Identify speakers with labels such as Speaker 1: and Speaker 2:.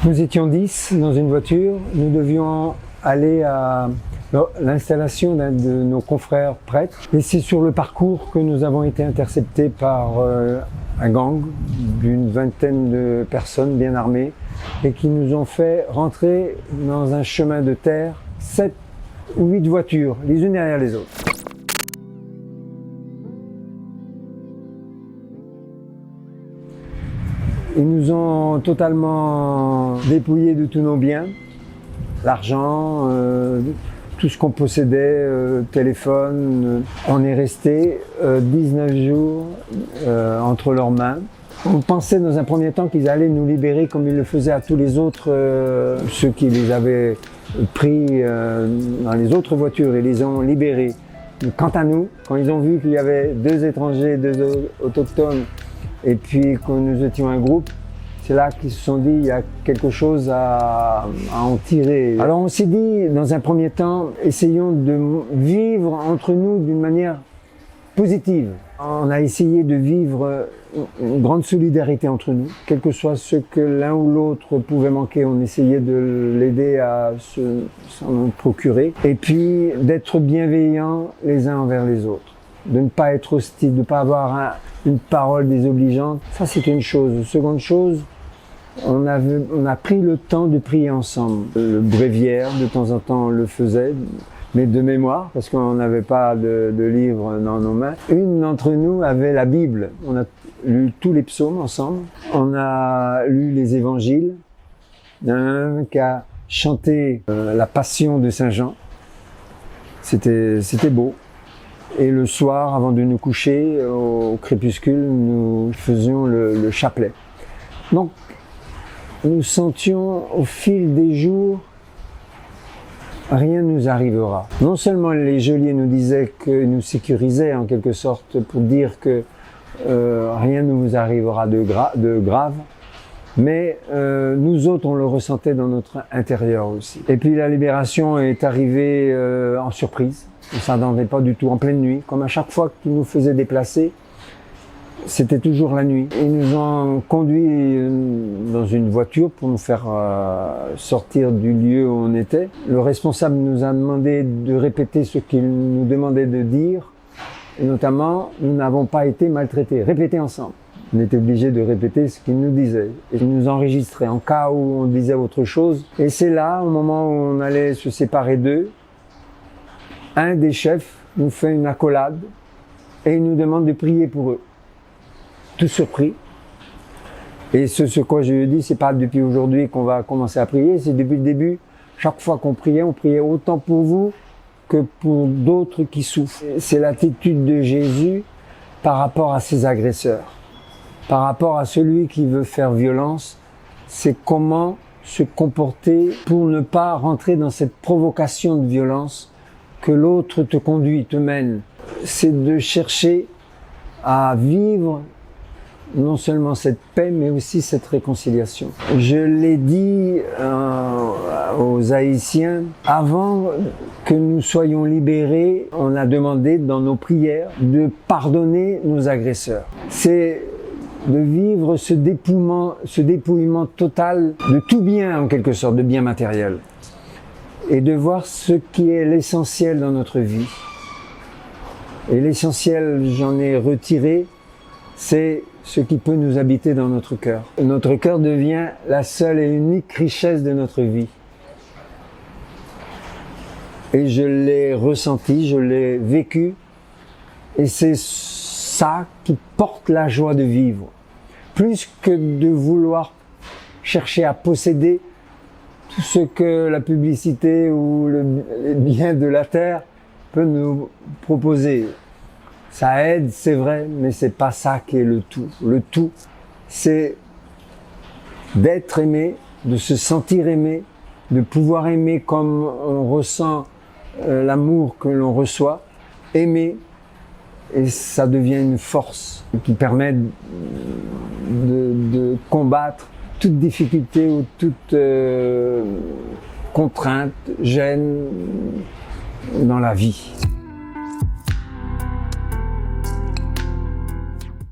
Speaker 1: Nous étions 10 dans une voiture, nous devions aller à l'installation d'un de nos confrères prêtres. Et c'est sur le parcours que nous avons été interceptés par un gang d'une vingtaine de personnes bien armées et qui nous ont fait rentrer dans un chemin de terre, 7 ou 8 voitures, les unes derrière les autres. Ils nous ont totalement dépouillés de tous nos biens, l'argent, tout ce qu'on possédait, téléphone. On est resté 19 jours entre leurs mains. On pensait dans un premier temps qu'ils allaient nous libérer comme ils le faisaient à tous les autres, ceux qui les avaient pris dans les autres voitures et les ont libérés. Quant à nous, quand ils ont vu qu'il y avait 2 étrangers, 2 autochtones, et puis que nous étions un groupe, c'est là qu'ils se sont dit il y a quelque chose à en tirer. Alors on s'est dit dans un premier temps, essayons de vivre entre nous d'une manière positive. On a essayé de vivre une grande solidarité entre nous, quel que soit ce que l'un ou l'autre pouvait manquer, on essayait de l'aider à s'en procurer. Et puis d'être bienveillants les uns envers les autres, de ne pas être hostile, de ne pas avoir une parole désobligeante. Ça c'est une chose. Seconde chose, on a pris le temps de prier ensemble. Le bréviaire, de temps en temps on le faisait, mais de mémoire, parce qu'on n'avait pas de livre dans nos mains. Une d'entre nous avait la Bible. On a lu tous les psaumes ensemble. On a lu les évangiles. Il y en a un qui a chanté la Passion de Saint Jean. C'était beau. Et le soir, avant de nous coucher, au crépuscule, nous faisions le chapelet. Donc, nous sentions au fil des jours, rien ne nous arrivera. Non seulement les geôliers nous disaient qu'ils nous sécurisaient en quelque sorte pour dire que rien ne vous arrivera de grave, mais nous autres on le ressentait dans notre intérieur aussi. Et puis la libération est arrivée en surprise, on ne s'attendait pas du tout, en pleine nuit, comme à chaque fois qu'ils nous faisaient déplacer. C'était toujours la nuit. Ils nous ont conduits dans une voiture pour nous faire sortir du lieu où on était. Le responsable nous a demandé de répéter ce qu'il nous demandait de dire. Et notamment, nous n'avons pas été maltraités. Répétez ensemble. On était obligés de répéter ce qu'il nous disait. Et il nous enregistrait en cas où on disait autre chose. Et c'est là, au moment où on allait se séparer d'eux, un des chefs nous fait une accolade et il nous demande de prier pour eux. Tout surpris. Et ce quoi je lui dis, c'est pas depuis aujourd'hui qu'on va commencer à prier, c'est depuis le début. Chaque fois qu'on priait, on priait autant pour vous que pour d'autres qui souffrent. C'est l'attitude de Jésus par rapport à ses agresseurs. Par rapport à celui qui veut faire violence, c'est comment se comporter pour ne pas rentrer dans cette provocation de violence que l'autre te conduit, te mène. C'est de chercher à vivre non seulement cette paix, mais aussi cette réconciliation. Je l'ai dit aux Haïtiens, avant que nous soyons libérés, on a demandé dans nos prières de pardonner nos agresseurs. C'est de vivre ce dépouillement total de tout bien, en quelque sorte, de bien matériel. Et de voir ce qui est l'essentiel dans notre vie. Et l'essentiel, j'en ai retiré, c'est ce qui peut nous habiter dans notre cœur. Notre cœur devient la seule et unique richesse de notre vie. Et je l'ai ressenti, je l'ai vécu, et c'est ça qui porte la joie de vivre. Plus que de vouloir chercher à posséder tout ce que la publicité ou les biens de la terre peut nous proposer. Ça aide, c'est vrai, mais c'est pas ça qui est le tout. Le tout, c'est d'être aimé, de se sentir aimé, de pouvoir aimer comme on ressent l'amour que l'on reçoit, aimer, et ça devient une force qui permet de combattre toute difficulté ou toute contrainte, gêne dans la vie.